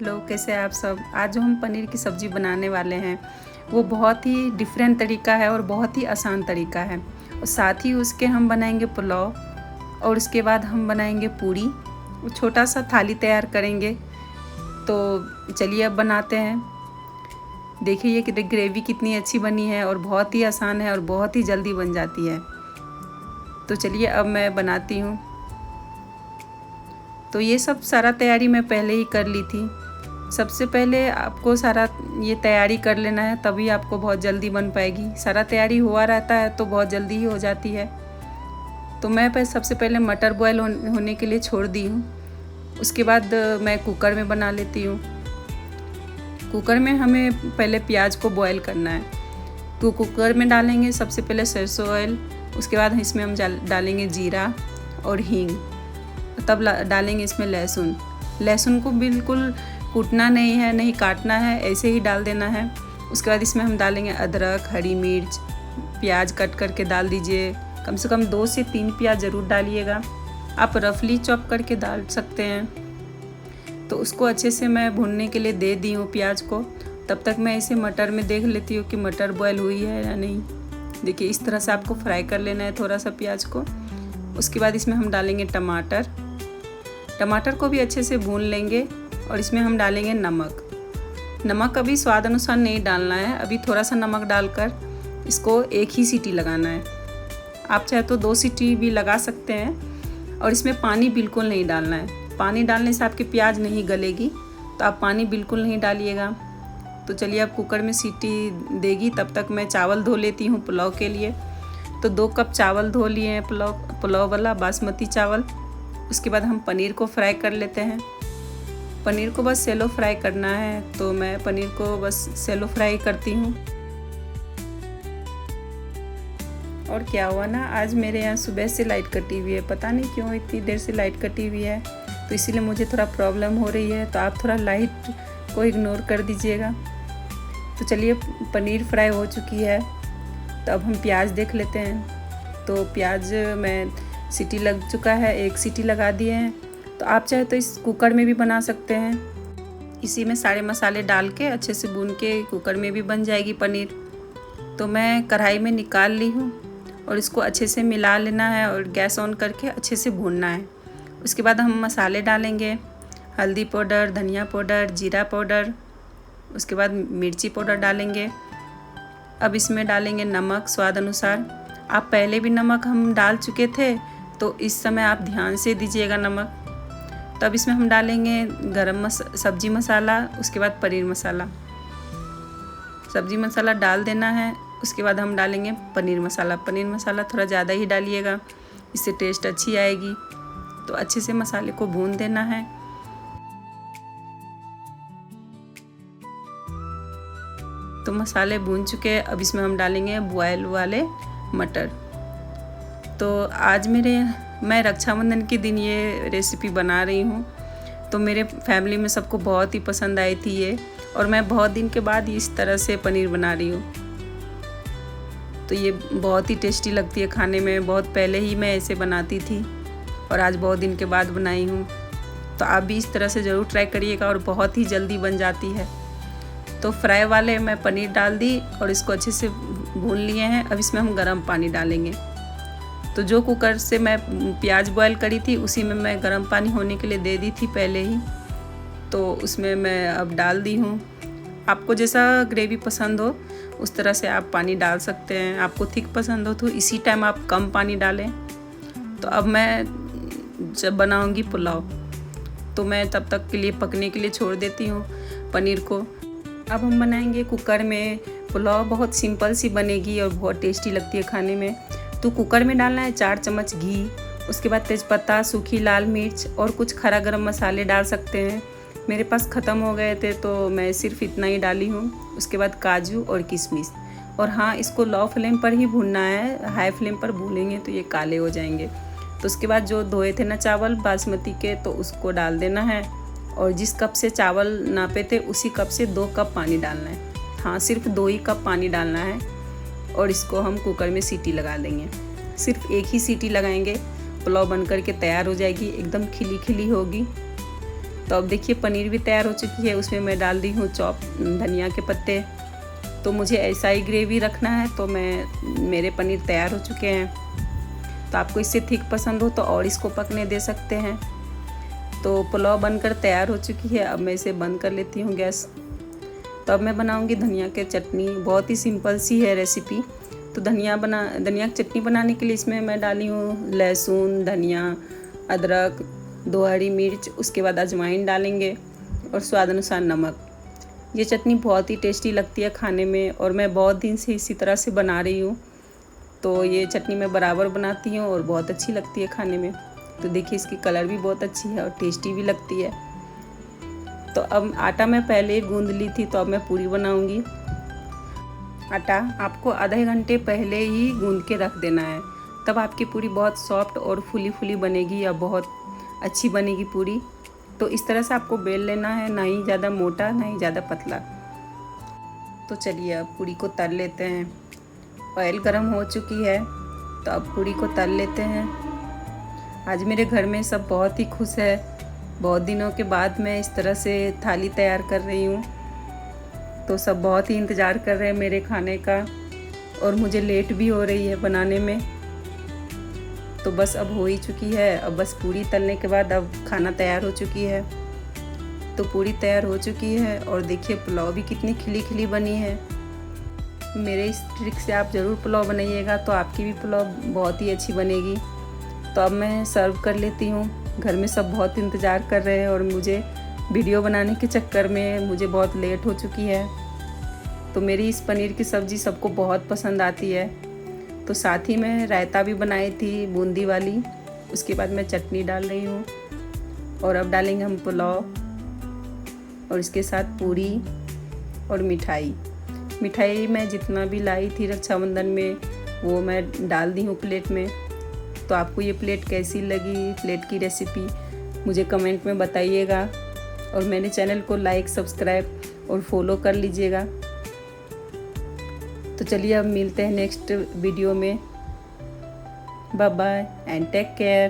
Hello, कैसे हैं आप सब। आज जो हम पनीर की सब्ज़ी बनाने वाले हैं वो बहुत ही डिफरेंट तरीका है और बहुत ही आसान तरीका है। और साथ ही उसके हम बनाएंगे पुलाव और उसके बाद हम बनाएंगे पूरी। वो छोटा सा थाली तैयार करेंगे। तो चलिए अब बनाते हैं। देखिए ये ग्रेवी कितनी अच्छी बनी है और बहुत ही आसान है और बहुत ही जल्दी बन जाती है। तो चलिए अब मैं बनाती हूँ। तो ये सब सारा तैयारी मैं पहले ही कर ली थी। सबसे पहले आपको सारा ये तैयारी कर लेना है, तभी आपको बहुत जल्दी बन पाएगी। सारा तैयारी हुआ रहता है तो बहुत जल्दी ही हो जाती है। तो मैं सबसे पहले मटर बॉयल होने के लिए छोड़ दी हूँ। उसके बाद मैं कुकर में बना लेती हूँ। कुकर में हमें पहले प्याज को बॉयल करना है। तो कुकर में डालेंगे सबसे पहले सरसों ऑयल, उसके बाद इसमें हम डालेंगे जीरा और हींग, तब डालेंगे इसमें लहसुन। लहसुन को बिल्कुल कूटना नहीं है, नहीं काटना है, ऐसे ही डाल देना है। उसके बाद इसमें हम डालेंगे अदरक, हरी मिर्च, प्याज कट करके डाल दीजिए। कम से कम 2 से 3 प्याज ज़रूर डालिएगा। आप रफली चॉप करके डाल सकते हैं। तो उसको अच्छे से मैं भूनने के लिए दे दी हूँ प्याज को। तब तक मैं इसे मटर में देख लेती हूँ कि मटर बॉयल हुई है या नहीं। देखिए इस तरह से आपको फ्राई कर लेना है थोड़ा सा प्याज को। उसके बाद इसमें हम डालेंगे टमाटर को भी अच्छे से भून लेंगे। और इसमें हम डालेंगे नमक अभी स्वाद अनुसार नहीं डालना है। अभी थोड़ा सा नमक डालकर इसको एक ही सीटी लगाना है। आप चाहे तो 2 सीटी भी लगा सकते हैं। और इसमें पानी बिल्कुल नहीं डालना है। पानी डालने से आपकी प्याज नहीं गलेगी, तो आप पानी बिल्कुल नहीं डालिएगा। तो चलिए अब कुकर में सीटी देगी, तब तक मैं चावल धो लेती हूँ पुलाव के लिए। तो 2 कप चावल धो लिए हैं, पुलाव वाला बासमती चावल। उसके बाद हम पनीर को फ्राई कर लेते हैं। पनीर को बस सेलो फ्राई करना है, तो मैं पनीर को बस सेलो फ्राई करती हूँ। और क्या हुआ ना, आज मेरे यहाँ सुबह से लाइट कटी हुई है। पता नहीं क्यों इतनी देर से लाइट कटी हुई है, तो इसीलिए मुझे थोड़ा प्रॉब्लम हो रही है। तो आप थोड़ा लाइट को इग्नोर कर दीजिएगा। तो चलिए पनीर फ्राई हो चुकी है। तो अब हम प्याज देख लेते हैं। तो प्याज में सीटी लग चुका है, 1 सीटी लगा दिए हैं। तो आप चाहे तो इस कुकर में भी बना सकते हैं। इसी में सारे मसाले डाल के अच्छे से भून के कुकर में भी बन जाएगी पनीर। तो मैं कढ़ाई में निकाल ली हूँ और इसको अच्छे से मिला लेना है और गैस ऑन करके अच्छे से भूनना है। उसके बाद हम मसाले डालेंगे, हल्दी पाउडर, धनिया पाउडर, जीरा पाउडर। उसके बाद मिर्ची पाउडर डालेंगे। अब इसमें डालेंगे नमक स्वाद अनुसार। आप पहले भी नमक हम डाल चुके थे, तो इस समय आप ध्यान से दीजिएगा नमक। तो अब इसमें हम डालेंगे सब्जी मसाला, उसके बाद पनीर मसाला। सब्जी मसाला डाल देना है। उसके बाद हम डालेंगे पनीर मसाला थोड़ा ज़्यादा ही डालिएगा, इससे टेस्ट अच्छी आएगी। तो अच्छे से मसाले को भून देना है। तो मसाले भून चुके हैं। अब इसमें हम डालेंगे बॉयल वाले मटर। तो आज मैं रक्षाबंधन के दिन ये रेसिपी बना रही हूँ। तो मेरे फैमिली में सबको बहुत ही पसंद आई थी ये, और मैं बहुत दिन के बाद इस तरह से पनीर बना रही हूँ। तो ये बहुत ही टेस्टी लगती है खाने में। बहुत पहले ही मैं ऐसे बनाती थी और आज बहुत दिन के बाद बनाई हूँ। तो आप भी इस तरह से ज़रूर ट्राई करिएगा और बहुत ही जल्दी बन जाती है। तो फ्राई वाले मैं पनीर डाल दी और इसको अच्छे से भून लिए हैं। अब इसमें हम गर्म पानी डालेंगे। तो जो कुकर से मैं प्याज बॉयल करी थी, उसी में मैं गर्म पानी होने के लिए दे दी थी पहले ही। तो उसमें मैं अब डाल दी हूँ। आपको जैसा ग्रेवी पसंद हो उस तरह से आप पानी डाल सकते हैं। आपको थिक पसंद हो तो इसी टाइम आप कम पानी डालें। तो अब मैं जब बनाऊँगी पुलाव, तो मैं तब तक के लिए पकने के लिए छोड़ देती हूँ पनीर को। अब हम बनाएंगे कुकर में पुलाव। बहुत सिंपल सी बनेगी और बहुत टेस्टी लगती है खाने में। तो कुकर में डालना है 4 चम्मच घी। उसके बाद तेज़पत्ता, सूखी लाल मिर्च और कुछ खड़ा गरम मसाले डाल सकते हैं। मेरे पास ख़त्म हो गए थे तो मैं सिर्फ इतना ही डाली हूँ। उसके बाद काजू और किशमिश। और हाँ, इसको लो फ्लेम पर ही भूनना है, हाई फ्लेम पर भूनेंगे तो ये काले हो जाएंगे। तो उसके बाद जो धोए थे ना चावल बासमती के, तो उसको डाल देना है। और जिस कप से चावल नापे थे उसी कप से 2 कप पानी डालना है। हाँ, सिर्फ 2 ही कप पानी डालना है। और इसको हम कुकर में सीटी लगा देंगे। सिर्फ 1 ही सीटी लगाएंगे, पुलाव बन कर के तैयार हो जाएगी। एकदम खिली खिली होगी। तो अब देखिए पनीर भी तैयार हो चुकी है। उसमें मैं डाल दी हूँ चॉप धनिया के पत्ते। तो मुझे ऐसा ही ग्रेवी रखना है, तो मेरे पनीर तैयार हो चुके हैं। तो आपको इससे थिक पसंद हो तो और इसको पकने दे सकते हैं। तो पुलाव बनकर तैयार हो चुकी है। अब मैं इसे बंद कर लेती हूँ गैस। तो अब मैं बनाऊँगी धनिया की चटनी। बहुत ही सिंपल सी है रेसिपी। तो धनिया की चटनी बनाने के लिए इसमें मैं डाली हूँ लहसुन, धनिया, अदरक, 2 हरी मिर्च, उसके बाद अजवाइन डालेंगे और स्वाद अनुसार नमक। ये चटनी बहुत ही टेस्टी लगती है खाने में और मैं बहुत दिन से इसी तरह से बना रही हूँ। तो ये चटनी मैं बराबर बनाती हूँ और बहुत अच्छी लगती है खाने में। तो देखिए इसकी कलर भी बहुत अच्छी है और टेस्टी भी लगती है। तो अब आटा मैं पहले ही गूंद ली थी, तो अब मैं पूरी बनाऊँगी। आटा आपको आधे घंटे पहले ही गूंद के रख देना है, तब आपकी पूरी बहुत सॉफ्ट और फुली फुली बनेगी या बहुत अच्छी बनेगी पूरी। तो इस तरह से आपको बेल लेना है, ना ही ज़्यादा मोटा ना ही ज़्यादा पतला। तो चलिए अब पूरी को तल लेते हैं। ऑयल गरम हो चुकी है, तो अब पूरी को तल लेते हैं। आज मेरे घर में सब बहुत ही खुश है। बहुत दिनों के बाद मैं इस तरह से थाली तैयार कर रही हूँ। तो सब बहुत ही इंतज़ार कर रहे हैं मेरे खाने का और मुझे लेट भी हो रही है बनाने में। तो बस अब हो ही चुकी है। अब बस पूरी तलने के बाद अब खाना तैयार हो चुकी है। तो पूरी तैयार हो चुकी है और देखिए पुलाव भी कितनी खिली खिली बनी है। मेरे इस ट्रिक से आप ज़रूर पुलाव बनाइएगा, तो आपकी भी पुलाव बहुत ही अच्छी बनेगी। तो अब मैं सर्व कर लेती हूँ। घर में सब बहुत इंतज़ार कर रहे हैं और मुझे वीडियो बनाने के चक्कर में मुझे बहुत लेट हो चुकी है। तो मेरी इस पनीर की सब्ज़ी सबको बहुत पसंद आती है। तो साथ ही मैं रायता भी बनाई थी बूंदी वाली। उसके बाद मैं चटनी डाल रही हूँ और अब डालेंगे हम पुलाव और इसके साथ पूरी और मिठाई मैं जितना भी लाई थी रक्षाबंधन में वो मैं डाल दी हूँ प्लेट में। तो आपको ये प्लेट कैसी लगी, प्लेट की रेसिपी मुझे कमेंट में बताइएगा और मेरे चैनल को लाइक, सब्सक्राइब और फॉलो कर लीजिएगा। तो चलिए अब मिलते हैं नेक्स्ट वीडियो में। Bye bye and take care.